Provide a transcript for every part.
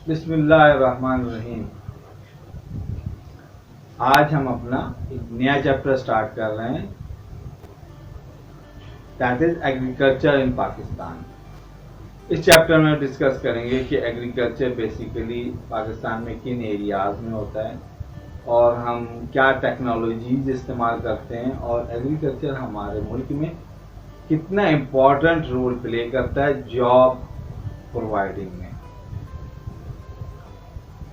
बिस्मिल्लाहिर्रहमानिर्रहीम। आज हम अपना एक नया चैप्टर स्टार्ट कर रहे हैं, that is agriculture in Pakistan. इस चैप्टर में डिस्कस करेंगे कि एग्रीकल्चर बेसिकली पाकिस्तान में किन एरियाज में होता है और हम क्या टेक्नोलॉजीज इस्तेमाल करते हैं और एग्रीकल्चर हमारे मुल्क में कितना इम्पोर्टेंट रोल प्ले करता है जॉब प्रोवाइडिंग में।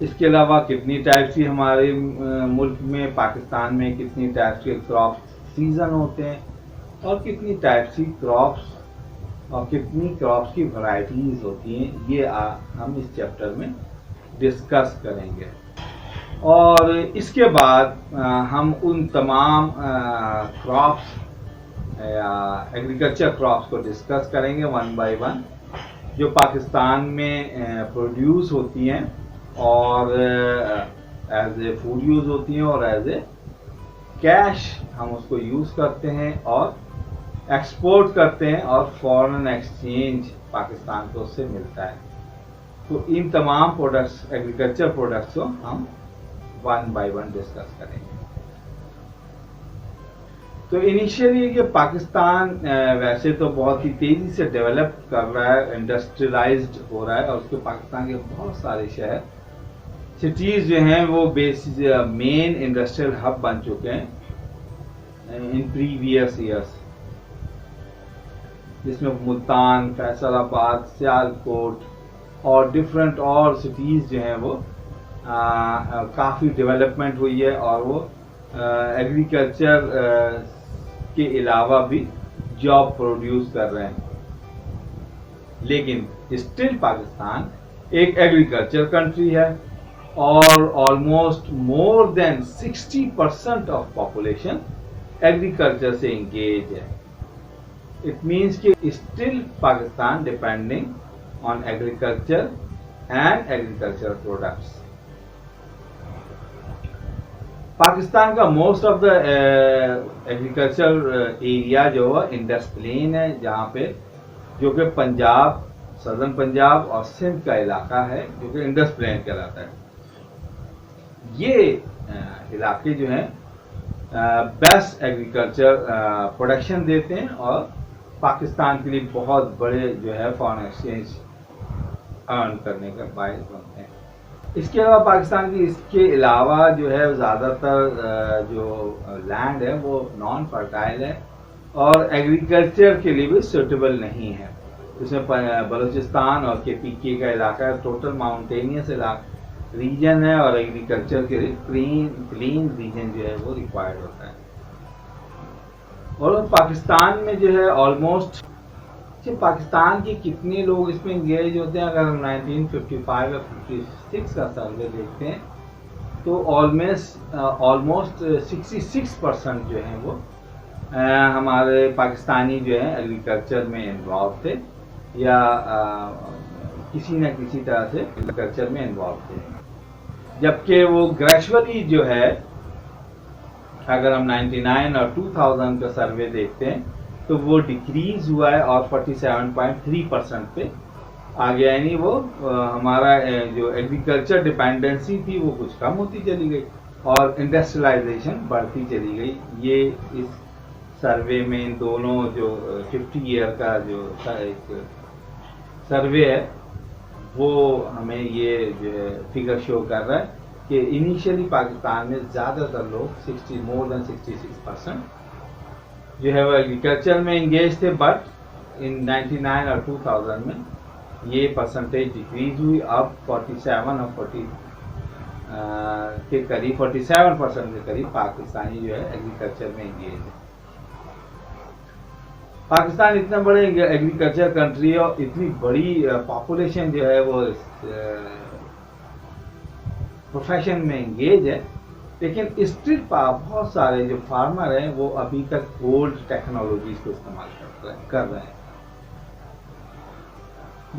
इसके अलावा कितनी टाइप की हमारे मुल्क में पाकिस्तान में कितनी टाइप के क्रॉप सीजन होते हैं और कितनी टाइप की क्रॉप्स और कितनी क्रॉप्स की वैरायटीज होती हैं, ये हम इस चैप्टर में डिस्कस करेंगे। और इसके बाद हम उन तमाम क्रॉप्स या एग्रीकल्चर क्रॉप्स को डिस्कस करेंगे वन बाय वन, जो पाकिस्तान में प्रोड्यूस होती हैं और एज ए फूड यूज़ होती हैं और एज ए कैश हम उसको यूज़ करते हैं और एक्सपोर्ट करते हैं और फॉरेन एक्सचेंज पाकिस्तान को उससे मिलता है। तो इन तमाम प्रोडक्ट्स एग्रीकल्चर प्रोडक्ट्स को हम वन बाय वन डिस्कस करेंगे। तो इनिशियली ये पाकिस्तान वैसे तो बहुत ही तेज़ी से डेवलप कर रहा है, इंडस्ट्रियलाइज्ड हो रहा है और उसके पाकिस्तान के बहुत सारे शहर सिटीज़ जो हैं वो मेन इंडस्ट्रियल हब बन चुके हैं इन प्रीवियस ईयर्स, जिसमें मुल्तान, फैसलाबाद, सियालकोट और डिफरेंट और सिटीज़ जो हैं वो काफ़ी डेवलपमेंट हुई है और वो एग्रीकल्चर के अलावा भी जॉब प्रोड्यूस कर रहे हैं। लेकिन स्टिल पाकिस्तान एक एग्रीकल्चर कंट्री है और almost more than 60% of population agriculture से इंगेज है। इट मीन्स कि still Pakistan depending on agriculture and agriculture products. Pakistan का most of the agriculture area जो है इंडस प्लेन है, जहाँ पे जो कि पंजाब, सदर्न पंजाब और सिंध का इलाका है जो कि इंडस प्लेन कहलाता है। ये इलाके जो हैं बेस्ट एग्रीकल्चर प्रोडक्शन देते हैं और पाकिस्तान के लिए बहुत बड़े जो है फॉरेन एक्सचेंज अर्न करने का बायस बनते हैं। इसके अलावा पाकिस्तान की इसके अलावा जो है ज़्यादातर जो लैंड है वो नॉन फर्टाइल है और एग्रीकल्चर के लिए भी सूटेबल नहीं है। इसमें बलूचिस्तान और KPK का इलाका है, टोटल माउंटेनियस रीजन है और एग्रीकल्चर के लिए प्लेन रीजन जो है वो रिक्वायर्ड होता है। और पाकिस्तान में जो है ऑलमोस्ट पाकिस्तान के कितने लोग इसमें इंगेज होते हैं, अगर हम 1955 या 56 का सर्वे देखते हैं तो ऑलमोस्ट 66% जो हैं वो हमारे पाकिस्तानी जो है एग्रीकल्चर में इन्वॉल्व थे या किसी न किसी तरह से एग्रीकल्चर में इन्वॉल्व थे। जबकि वो ग्रेजुअली जो है, अगर हम 99 और 2000 का सर्वे देखते हैं तो वो डिक्रीज हुआ है और 47.3% पे आ गया। यानी वो हमारा जो एग्रीकल्चर डिपेंडेंसी थी वो कुछ कम होती चली गई और इंडस्ट्रियलाइजेशन बढ़ती चली गई। ये इस सर्वे में इन दोनों जो 50 ईयर का जो एक सर्वे है वो हमें ये जो है फिगर शो कर रहा है कि इनिशियली पाकिस्तान में ज़्यादातर लोग मोर देन 66% जो है वो एग्रीकल्चर में इंगेज थे, बट इन 99 और 2000 में ये परसेंटेज डिक्रीज हुई। अब 47 और 40 के करीब 47% के करीब पाकिस्तानी जो है एग्रीकल्चर में इंगेज है। पाकिस्तान इतना बड़े एग्रीकल्चर कंट्री है और इतनी बड़ी पॉपुलेशन जो है वो प्रोफेशन में इंगेज है, लेकिन स्टिल बहुत सारे जो फार्मर हैं वो अभी तक ओल्ड टेक्नोलॉजीज को इस्तेमाल कर रहे हैं।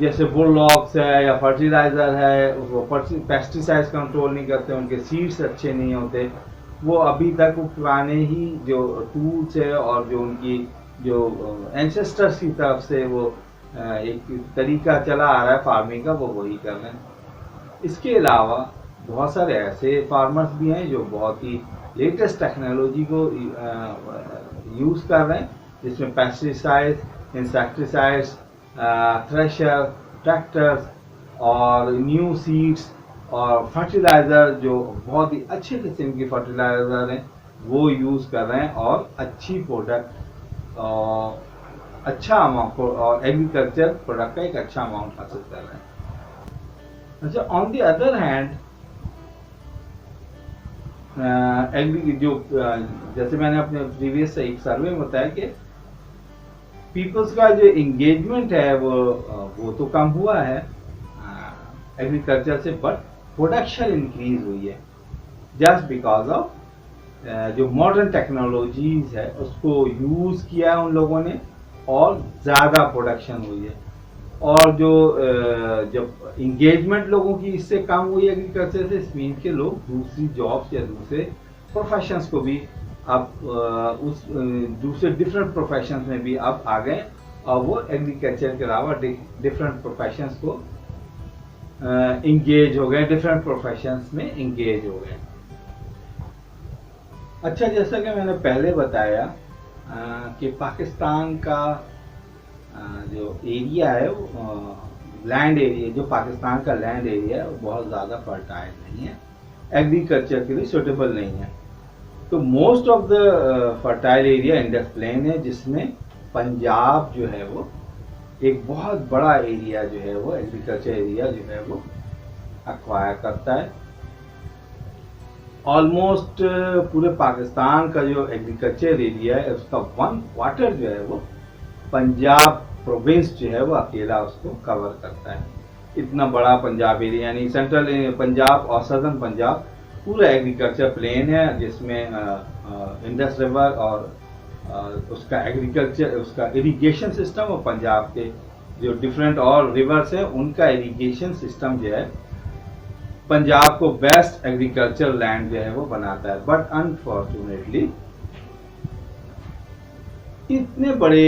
जैसे बुलडॉग्स है या फर्टिलाइजर है, वो पेस्टिसाइड्स कंट्रोल नहीं करते, उनके सीड्स अच्छे नहीं होते, वो अभी तक वो पुराने ही जो टूल्स है और जो उनकी जो एंसेस्टर्स की तरफ से वो एक तरीका चला आ रहा है फार्मिंग का, वो वही कर रहे हैं। इसके अलावा बहुत सारे ऐसे फार्मर्स भी हैं जो बहुत ही लेटेस्ट टेक्नोलॉजी को यूज़ कर रहे हैं, जिसमें पेस्टिसाइड्स, इंसेक्टिसाइड्स, थ्रेशर, ट्रैक्टर्स और न्यू सीड्स और फर्टिलाइज़र, जो बहुत ही अच्छे किस्म की फर्टिलाइज़र हैं, वो यूज़ कर रहे हैं और अच्छी प्रोडक्ट और अच्छा अमाउंट और एग्रीकल्चर प्रोडक्ट का एक अच्छा अमाउंट हासिल कर रहे हैं। अच्छा, ऑन द अदर हैंड जैसे मैंने अपने प्रीवियस एक सर्वे में बताया कि पीपल्स का जो एंगेजमेंट है वो तो कम हुआ है एग्रीकल्चर से, बट प्रोडक्शन इंक्रीज हुई है जस्ट बिकॉज ऑफ जो मॉडर्न टेक्नोलॉजीज है उसको यूज किया है उन लोगों ने और ज्यादा प्रोडक्शन हुई है। और जो जब इंगेजमेंट लोगों की इससे कम हुई एग्रीकल्चर से, मीन के लोग दूसरी जॉब्स या दूसरे प्रोफेशंस को भी अब उस दूसरे डिफरेंट प्रोफेशंस में भी अब आ गए और वो एग्रीकल्चर के अलावा डिफरेंट प्रोफेशंस को इंगेज हो गए, डिफरेंट प्रोफेशंस में इंगेज हो गए। अच्छा, जैसा कि मैंने पहले बताया कि पाकिस्तान का जो एरिया है, लैंड एरिया, जो पाकिस्तान का लैंड एरिया है वो बहुत ज़्यादा फर्टाइल नहीं है, एग्रीकल्चर के लिए सुटेबल नहीं है। तो most of the fertile area Indus plain है, जिसमें पंजाब जो है वो एक बहुत बड़ा एरिया जो है वो एग्रीकल्चर एरिया जो है वो अक्वायर करता है। ऑलमोस्ट पूरे पाकिस्तान का जो एग्रीकल्चर एरिया है उसका 1/4 जो है वो पंजाब प्रोविंस जो है वो अकेला उसको कवर करता है। इतना बड़ा पंजाब एरिया, यानी सेंट्रल पंजाब और सदर्न पंजाब पूरा एग्रीकल्चर प्लेन है, जिसमें इंडस रिवर और उसका एग्रीकल्चर, उसका इरिगेशन सिस्टम और पंजाब के जो डिफरेंट और रिवर्स हैं उनका इरिगेशन सिस्टम जो है पंजाब को बेस्ट एग्रीकल्चर लैंड जो है वो बनाता है। बट अनफॉर्चुनेटली इतने बड़े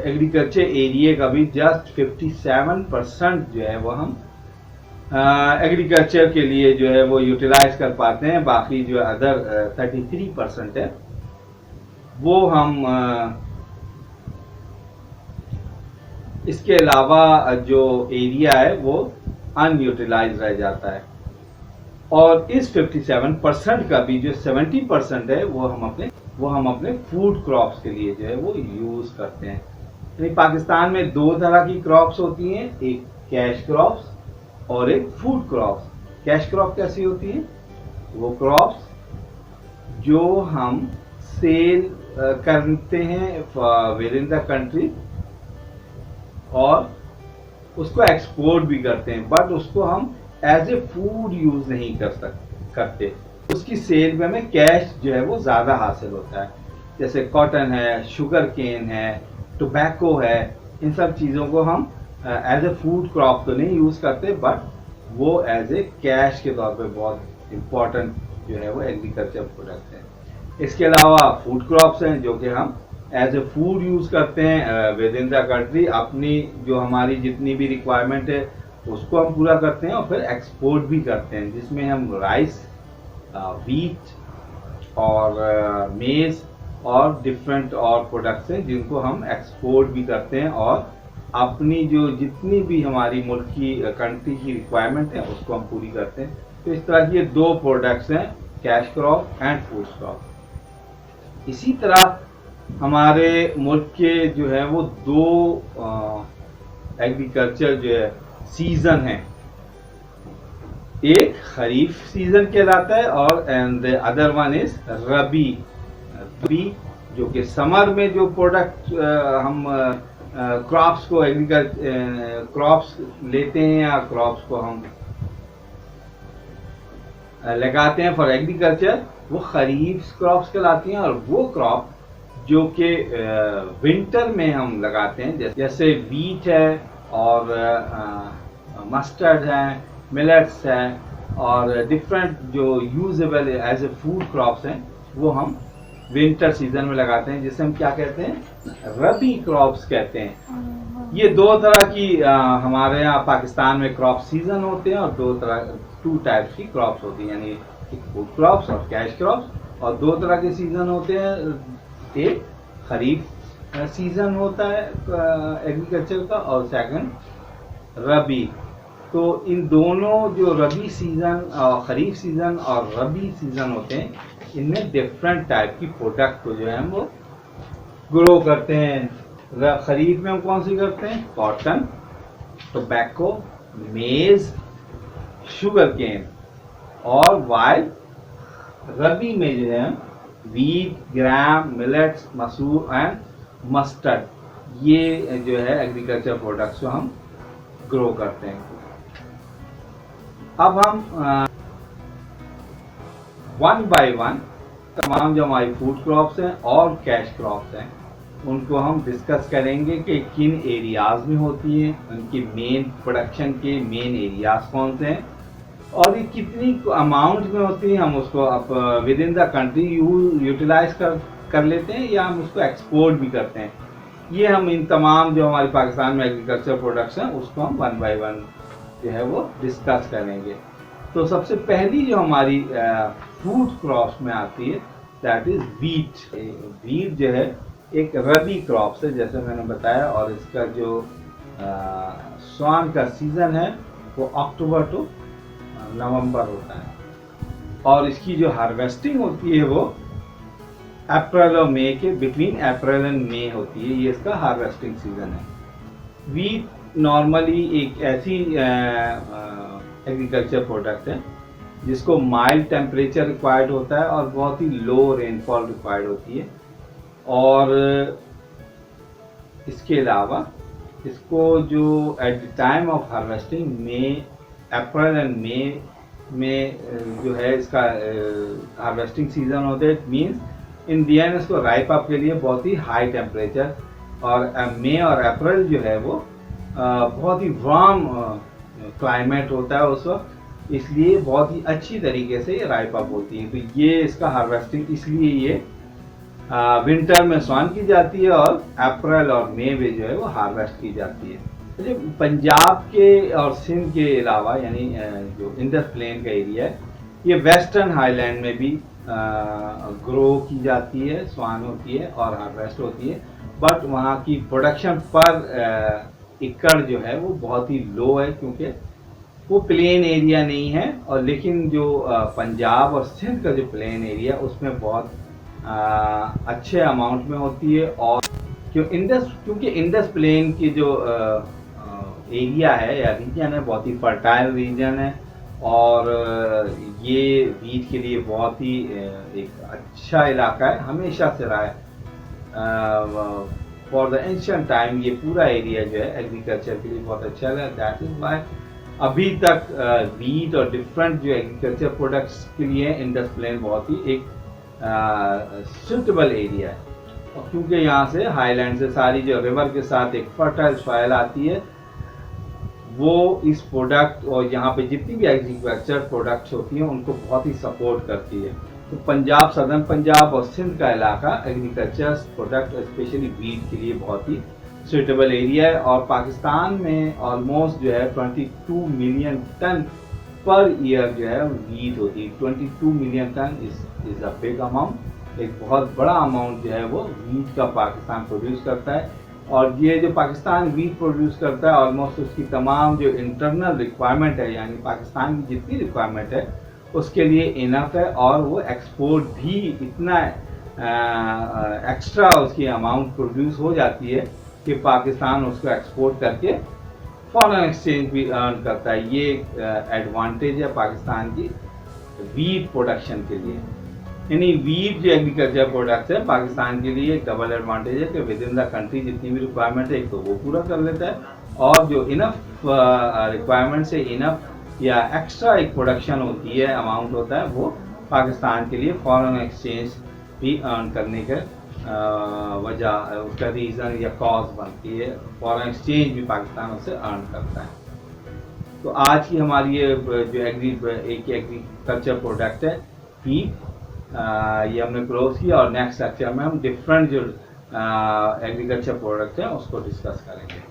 एग्रीकल्चर एरिया का भी जस्ट 57% जो है वो हम एग्रीकल्चर के लिए जो है वो यूटिलाइज कर पाते हैं। बाकी जो अदर 33% है वो हम इसके अलावा जो एरिया है वो अनयूटिलाइज रह जाता है। और इस 57% का भी जो 70% है वो हम अपने फूड क्रॉप्स के लिए जो है वो यूज करते हैं। यानी पाकिस्तान में दो तरह की क्रॉप्स होती हैं, एक कैश क्रॉप्स और एक फूड क्रॉप्स। कैश क्रॉप कैसी होती है? वो क्रॉप्स जो हम सेल करते हैं विद इन द कंट्री और उसको एक्सपोर्ट भी करते हैं, बट उसको हम एज ए फूड यूज नहीं करते। उसकी सेल में हमें कैश जो है वो ज्यादा हासिल होता है। जैसे कॉटन है, शुगर केन है, टोबैको है, इन सब चीजों को हम एज ए फूड क्रॉप तो नहीं यूज करते, बट वो एज ए कैश के तौर पे बहुत इम्पोर्टेंट जो है वो एग्रीकल्चर प्रोडक्ट है। इसके अलावा फूड क्रॉप्स हैं जो कि हम एज ए फूड यूज करते हैं विद इन द कंट्री। अपनी जो हमारी जितनी भी रिक्वायरमेंट है उसको हम पूरा करते हैं और फिर एक्सपोर्ट भी करते हैं, जिसमें हम राइस, व्हीट और मेज और डिफरेंट और प्रोडक्ट्स हैं जिनको हम एक्सपोर्ट भी करते हैं और अपनी जो जितनी भी हमारी मुल्क की कंट्री की रिक्वायरमेंट है उसको हम पूरी करते हैं। तो इस तरह की ये दो प्रोडक्ट्स हैं, cash crop and food crop. इसी तरह हमारे मुल्क के जो है वो दो एग्रीकल्चर जो है सीजन है, एक खरीफ सीजन कहलाता है और and the other one is Rabi. Rabi जो कि समर में जो प्रोडक्ट हम क्रॉप्स को क्रॉप्स लेते हैं या क्रॉप्स को हम लगाते हैं फॉर एग्रीकल्चर, वो खरीफ क्रॉप्स कहलाती हैं। और वो क्रॉप जो कि विंटर में हम लगाते हैं, जैसे व्हीट है और मस्टर्ड है, मिलेट्स है और डिफरेंट जो usable as a food crops हैं, वो हम विंटर सीजन में लगाते हैं, जिसे हम क्या कहते हैं, रबी क्रॉप्स कहते हैं। ये दो तरह की हमारे यहाँ पाकिस्तान में क्रॉप सीजन होते हैं और टू टाइप्स की क्रॉप्स होती हैं, यानी फूड क्रॉप्स और कैश क्रॉप्स। और दो तरह के सीजन होते हैं, एक खरीफ सीजन होता है एग्रीकल्चर का, और सेकंड रबी। तो इन दोनों जो रबी सीजन, खरीफ सीजन और रबी सीजन होते हैं, इनमें डिफरेंट टाइप की प्रोडक्ट को जो है हम वो ग्रो करते हैं। खरीफ में हम कौन सी करते हैं, कॉटन, टोबैको, मेज, शुगर केन, और वाइल रबी में जो है वीट, ग्राम, मिलेट्स, मसूर एंड मस्टर्ड, ये जो है एग्रीकल्चर प्रोडक्ट्स को हम ग्रो करते हैं। अब हम वन बाय वन तमाम जो हमारी फूड क्रॉप्स हैं और कैश क्रॉप्स हैं उनको हम डिस्कस करेंगे कि किन एरियाज में होती हैं, उनकी मेन प्रोडक्शन के मेन एरियाज कौन से हैं, और ये कितनी अमाउंट में होती है। हम उसको अब within the country utilize कर लेते हैं या हम उसको एक्सपोर्ट भी करते हैं। ये हम इन तमाम जो हमारे पाकिस्तान में एग्रीकल्चर प्रोडक्ट्स हैं उसको हम वन बाय वन जो है वो डिस्कस करेंगे। तो सबसे पहली जो हमारी फूड क्रॉप्स में आती है दैट इज वीट। वीट जो है एक रबी क्रॉप्स है जैसे मैंने बताया, और इसका जो स्वान का सीजन है वो अक्टूबर टू नवंबर होता है, और इसकी जो हार्वेस्टिंग होती है वो अप्रैल और मई के बिटवीन अप्रैल एंड मई होती है। ये इसका हार्वेस्टिंग सीजन है। वीट नॉर्मली एक ऐसी एग्रीकल्चर प्रोडक्ट है जिसको माइल्ड टेम्परेचर रिक्वायर्ड होता है और बहुत ही लो रेनफॉल रिक्वायर्ड होती है। और इसके अलावा इसको जो at the time of harvesting May, April and May में जो है इसका हार्वेस्टिंग सीजन होता है। It means in the and इसको राइप अप के लिए बहुत ही हाई टेम्परेचर, और मई और अप्रैल जो है वो बहुत ही वार्म क्लाइमेट होता है उस वक्त, इसलिए बहुत ही अच्छी तरीके से राइप अप होती है। तो ये इसका हार्वेस्टिंग इसलिए ये विंटर में स्वान की जाती है और अप्रैल और मई में जो है वो हार्वेस्ट की जाती है। पंजाब के और सिंध के अलावा यानी जो इंडस प्लेन का एरिया है, ये वेस्टर्न हाईलैंड में भी ग्रो की जाती है, स्वान होती है और हार्वेस्ट होती है। बट वहाँ की प्रोडक्शन पर एकड़ जो है वो बहुत ही लो है क्योंकि वो प्लेन एरिया नहीं है। और लेकिन जो पंजाब और सिंध का जो प्लेन एरिया उसमें बहुत अच्छे अमाउंट में होती है। और क्योंकि इंडस प्लेन की जो एरिया है या रीजन है बहुत ही फर्टाइल रीजन है, और ये वीट के लिए बहुत ही एक अच्छा इलाका है, हमेशा से रहा है। फॉर द एंशिएंट टाइम ये पूरा एरिया जो है एग्रीकल्चर के लिए बहुत अच्छा है। दैट इज वाई अभी तक वीट और डिफरेंट जो एग्रीकल्चर प्रोडक्ट्स के लिए इंडस प्लेन बहुत ही एक सुटेबल एरिया है। और क्योंकि यहाँ से हाईलैंड से सारी जो रिवर के साथ एक फर्टाइल सॉइल आती है, वो इस प्रोडक्ट और यहाँ पे जितनी भी एग्रीकल्चर प्रोडक्ट्स होती हैं उनको बहुत ही सपोर्ट करती है। तो पंजाब, सदर्न पंजाब और सिंध का इलाका एग्रीकल्चर प्रोडक्ट स्पेशली वीट के लिए बहुत ही सुटेबल एरिया है। और पाकिस्तान में ऑलमोस्ट जो है 22 मिलियन टन पर ईयर जो है वीट होती है। 22 million ton is a big amount, एक बहुत बड़ा अमाउंट जो है वो वीट का पाकिस्तान प्रोड्यूस करता है। और ये जो पाकिस्तान वीट प्रोड्यूस करता है ऑलमोस्ट उसकी तमाम जो इंटरनल रिक्वायरमेंट है यानी पाकिस्तान की जितनी रिक्वायरमेंट है उसके लिए इनफ है, और वो एक्सपोर्ट भी इतना एक्स्ट्रा उसकी अमाउंट प्रोड्यूस हो जाती है कि पाकिस्तान उसको एक्सपोर्ट करके फॉरेन एक्सचेंज भी अर्न करता है। ये एडवांटेज है पाकिस्तान की वीट प्रोडक्शन के लिए। यानी वीट जो एग्रीकल्चर प्रोडक्ट्स है पाकिस्तान के लिए एक डबल एडवांटेज है कि विद इन द कंट्री जितनी भी रिक्वायरमेंट है एक तो वो पूरा कर लेता है, और जो इनफ रिक्वायरमेंट से इनफ या एक्स्ट्रा एक प्रोडक्शन होती है, अमाउंट होता है, वो पाकिस्तान के लिए फॉरेन एक्सचेंज भी अर्न करने का वजह उसका रीज़न या कॉज बनती है। फॉरेन एक्सचेंज भी पाकिस्तान उससे अर्न करता है। तो आज की हमारी ये जो एग्रीकल्चर प्रोडक्ट है वीट, ये हमने क्लोज किया और नेक्स्ट लेक्चर में हम डिफरेंट जो एग्रीकल्चर प्रोडक्ट हैं उसको डिस्कस करेंगे।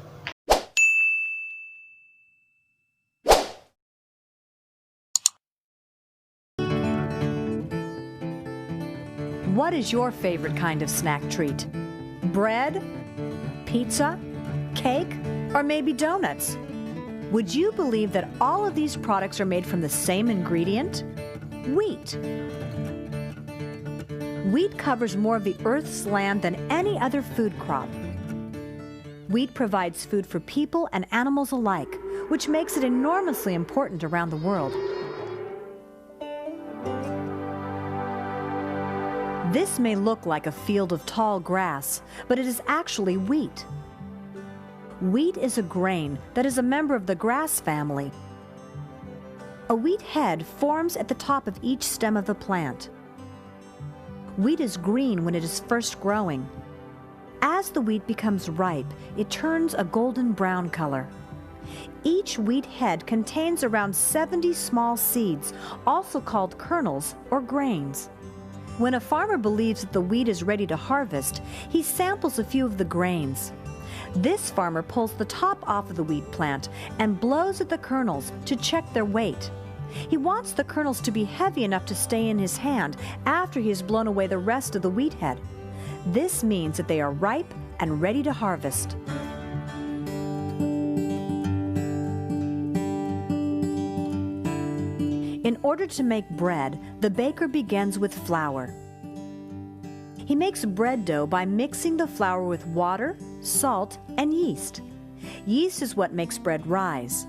What is your favorite kind of snack treat? Bread? Pizza? Cake? Or maybe donuts? Would you believe that all of these products are made from the same ingredient? Wheat. Wheat covers more of the Earth's land than any other food crop. Wheat provides food for people and animals alike, which makes it enormously important around the world. This may look like a field of tall grass, but it is actually wheat. Wheat is a grain that is a member of the grass family. A wheat head forms at the top of each stem of the plant. Wheat is green when it is first growing. As the wheat becomes ripe, it turns a golden brown color. Each wheat head contains around 70 small seeds, also called kernels or grains. When a farmer believes that the wheat is ready to harvest, he samples a few of the grains. This farmer pulls the top off of the wheat plant and blows at the kernels to check their weight. He wants the kernels to be heavy enough to stay in his hand after he has blown away the rest of the wheat head. This means that they are ripe and ready to harvest. In order to make bread, the baker begins with flour. He makes bread dough by mixing the flour with water, salt, and yeast. Yeast is what makes bread rise.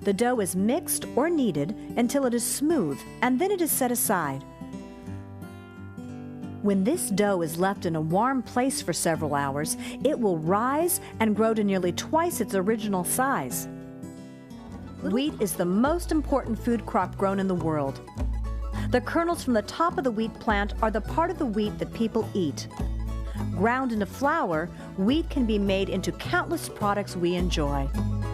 The dough is mixed or kneaded until it is smooth, and then it is set aside. When this dough is left in a warm place for several hours, it will rise and grow to nearly twice its original size. Wheat is the most important food crop grown in the world. The kernels from the top of the wheat plant are the part of the wheat that people eat. Ground into flour, wheat can be made into countless products we enjoy.